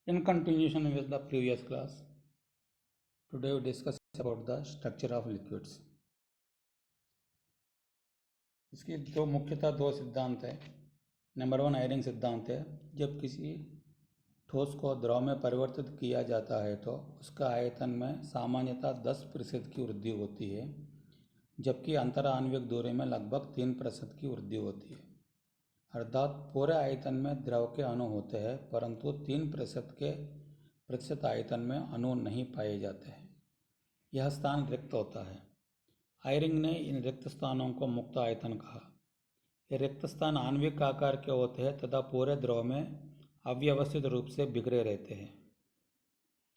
In continuation with the previous class, today we discuss about the structure of liquids. इसकी मुख्यतः दो सिद्धांत है। नंबर 1 आयरिंग सिद्धांत है। जब किसी ठोस को द्रव में परिवर्तित किया जाता है तो उसका आयतन में सामान्यतः 10% की वृद्धि होती है, जबकि अंतराण्विक दूरी में लगभग 3% की वृद्धि होती है। अर्थात पूरे आयतन में द्रव के अणु होते हैं, परंतु 3% आयतन में अणु नहीं पाए जाते हैं। यह स्थान रिक्त होता है। आयरिंग ने इन रिक्त स्थानों को मुक्त आयतन कहा। ये रिक्त स्थान आणविक आकार के होते हैं तथा पूरे द्रव में अव्यवस्थित रूप से बिखरे रहते हैं।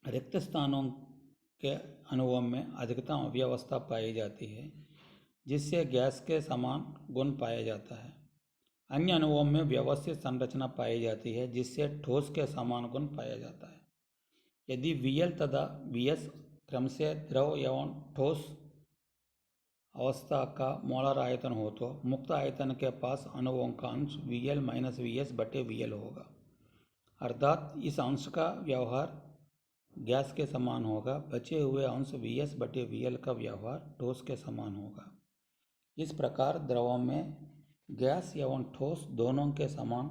रिक्त स्थानों के अणुओं में अधिकतम अव्यवस्था पाई जाती है, जिससे गैस के समान गुण पाया जाता है। अन्य अणुओं में व्यवस्थित संरचना पाई जाती है, जिससे ठोस के समान गुण पाया जाता है। यदि Vl तथा Vs क्रम से द्रव एवं ठोस अवस्था का मोलर आयतन हो तो मुक्त आयतन के पास अणुओं का अंश Vl - Vs/Vl होगा। अर्थात इस अंश का व्यवहार गैस के समान होगा। बचे हुए अंश Vs/Vl का व्यवहार ठोस के समान होगा। इस प्रकार द्रवों में गैस एवं ठोस दोनों के समान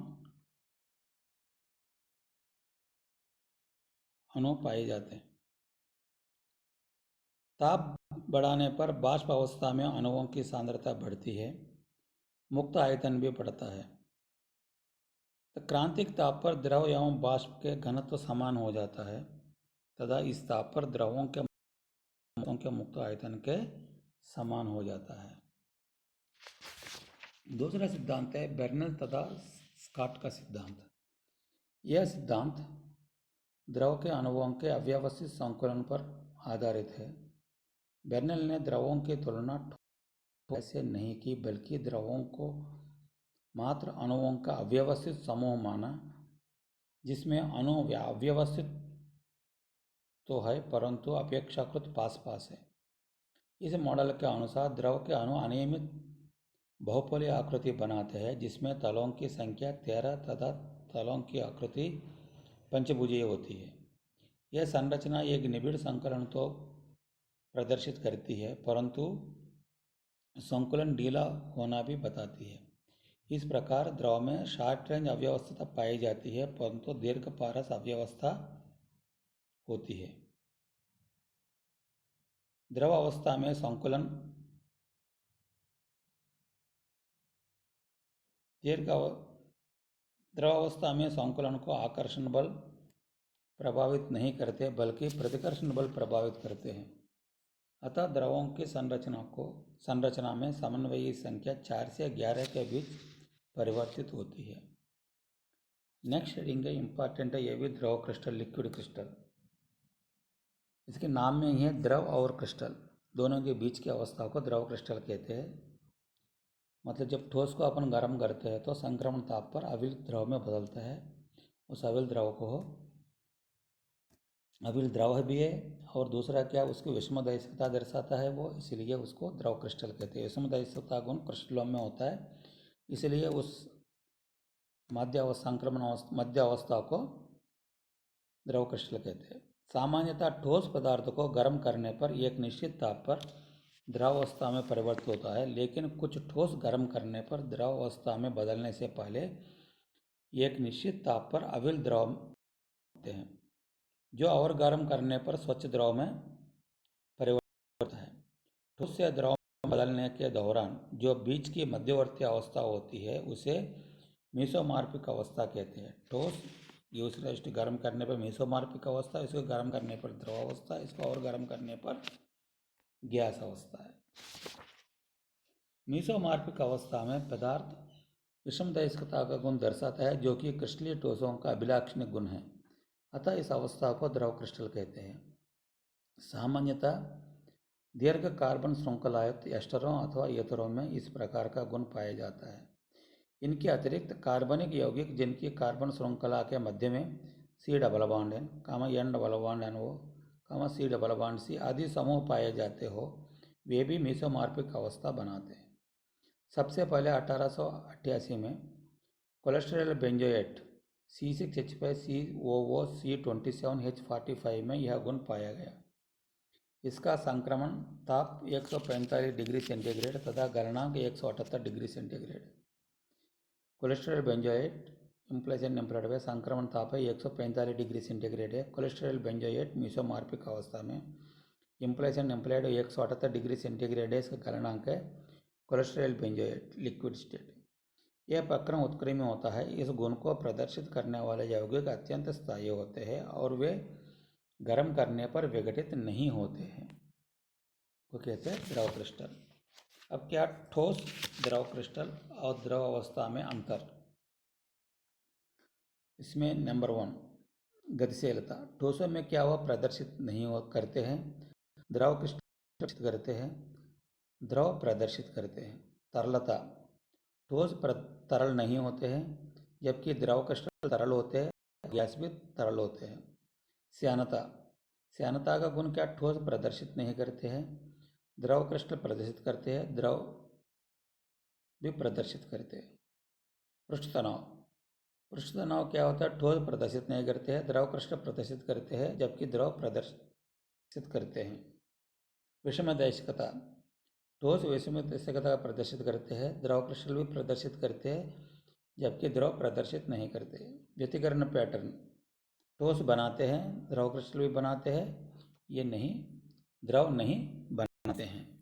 अणु पाए जाते हैं। ताप बढ़ाने पर वाष्प अवस्था में अणुओं की सांद्रता बढ़ती है, मुक्त आयतन भी बढ़ता है। तो क्रांतिक ताप पर द्रव एवं वाष्प के घनत्व समान हो जाता है तथा इस ताप पर द्रवों के मुक्त आयतन के समान हो जाता है। दूसरा सिद्धांत है बेर्नल तथा स्कॉट का सिद्धांत। यह सिद्धांत द्रव के अणुओं के अव्यवस्थित संकुलन पर आधारित है। बेर्नल ने द्रवों की तुलना ठोस से नहीं की, बल्कि द्रवों को मात्र अणुओं का अव्यवस्थित समूह माना, जिसमें अणु अव्यवस्थित तो है परंतु अपेक्षाकृत पास पास है। इस मॉडल के अनुसार द्रव के अणु अनियमित बहुपलीय आकृति बनाते हैं, जिसमें तलों की संख्या 13 तथा तलों की आकृति पंचभुजीय होती है। यह संरचना एक निबिड़ संकलन तो प्रदर्शित करती है, परंतु संकुलन ढीला होना भी बताती है। इस प्रकार द्रव में शॉर्ट रेंज अव्यवस्था पाई जाती है, परंतु दीर्घ पारस अव्यवस्था होती है। द्रव अवस्था में संकुलन को आकर्षण बल प्रभावित नहीं करते, बल्कि प्रतिकर्षण बल प्रभावित करते हैं। अतः द्रवों की संरचना में समन्वयी संख्या 4 से 11 के बीच परिवर्तित होती है। नेक्स्ट रीडिंग है इंपॉर्टेंट है, ये भी द्रव क्रिस्टल, लिक्विड क्रिस्टल। इसके नाम में ही है द्रव और क्रिस्टल दोनों के बीच की अवस्था को द्रव क्रिस्टल कहते हैं। मतलब जब ठोस को अपन गर्म करते हैं तो संक्रमण ताप पर अविल द्रव में बदलता है। उस अविल द्रव को अविल द्रव भी है, और दूसरा क्या उसकी विषमदैशिकता दर्शाता है वो, इसलिए उसको द्रव क्रिस्टल कहते हैं। विषमदैशिकता गुण क्रिस्टलों में होता है, इसलिए उस मध्य अवस्था को द्रव क्रिस्टल कहते हैं। सामान्यतः ठोस पदार्थ को गर्म करने पर एक निश्चित ताप पर द्रवावस्था में परिवर्तित होता है, लेकिन कुछ ठोस गर्म करने पर द्रवावस्था में बदलने से पहले एक निश्चित ताप पर अविल द्रव होते हैं, जो और गर्म करने पर स्वच्छ द्रव में परिवर्तित होता है। ठोस से द्रव में बदलने के दौरान जो बीच की मध्यवर्ती अवस्था होती है उसे मीसोमार्फिक अवस्था कहते हैं। ठोस यूसरेस्ट गर्म करने पर मीसोमार्फिक अवस्था, इसको गर्म करने पर द्रव अवस्था, इसको और गर्म करने पर गैस अवस्था है। मीसोमार्फिक अवस्था में पदार्थ विषमदैशिकता का गुण दर्शाता है, जो कि क्रिस्टलीय ठोसों का अभिलाक्षणिक गुण है। अतः इस अवस्था को द्रव क्रिस्टल कहते हैं। सामान्यतः दीर्घ कार्बन श्रृंखलायुक्त एस्टरों अथवा एथरों में इस प्रकार का गुण पाया जाता है। इनके अतिरिक्त कार्बनिक यौगिक जिनकी कार्बन श्रृंखला के मध्य में C double bond N, N double bond NO, C double bond C आदि समूह पाए जाते हो, वे भी मीसोमार्फिक अवस्था बनाते हैं। सबसे पहले 1888 में कोलेस्टेरॉल बेंजोएट C6H5COO C27H45 में यह गुण पाया गया। इसका संक्रमण ताप 145 डिग्री सेंटीग्रेड तथा गलनांक 178 डिग्री सेंटीग्रेड। कोलेस्टेरॉल बेंजोएट इम्प्लेशन टेम्परेट में संक्रमण ताप है 145 डिग्री सेंटीग्रेड है। कोलेस्टेरॉल बेंजोएट मीसोमार्फिक अवस्था में इम्प्लेशन टेम्परेट 178 डिग्री सेंटीग्रेड है। इसका गलनांक है कोलेस्टेरॉल बेंजोएट लिक्विड स्टेट। यह प्रक्रम उत्क्रमी होता है। इस गुण को प्रदर्शित करने वाले यौगिक अत्यंत स्थायी होते हैं और वे गर्म करने पर विघटित नहीं होते हैं, वो कहते हैं द्रव क्रिस्टल। अब क्या ठोस द्रव क्रिस्टल और द्रव अवस्था में अंतर। इसमें नंबर 1 गतिशीलता। ठोसों में क्या वह प्रदर्शित नहीं करते हैं, द्रव क्रिस्टल करते हैं, द्रव प्रदर्शित करते हैं। तरलता, ठोस तरल नहीं होते हैं जबकि द्रव क्रिस्टल तरल होते हैं, गैस भी तरल होते हैं। श्यानता, श्यानता का गुण क्या ठोस प्रदर्शित नहीं करते हैं, द्रव क्रिस्टल प्रदर्शित करते हैं, द्रव भी प्रदर्शित करते हैं। पृष्ठ तनाव, पृष्ठ तनाव क्या होता है, ठोस प्रदर्शित नहीं करते हैं, द्रव क्रिस्टल प्रदर्शित करते हैं जबकि द्रव प्रदर्शित करते हैं। विषमदैशिकता, ठोस विषमदैशिकता प्रदर्शित करते हैं, द्रव क्रिस्टल भी प्रदर्शित करते हैं जबकि द्रव प्रदर्शित नहीं करते। व्यतिकरण पैटर्न, ठोस बनाते हैं, द्रव क्रिस्टल भी बनाते हैं, ये नहीं द्रव नहीं बनाते हैं।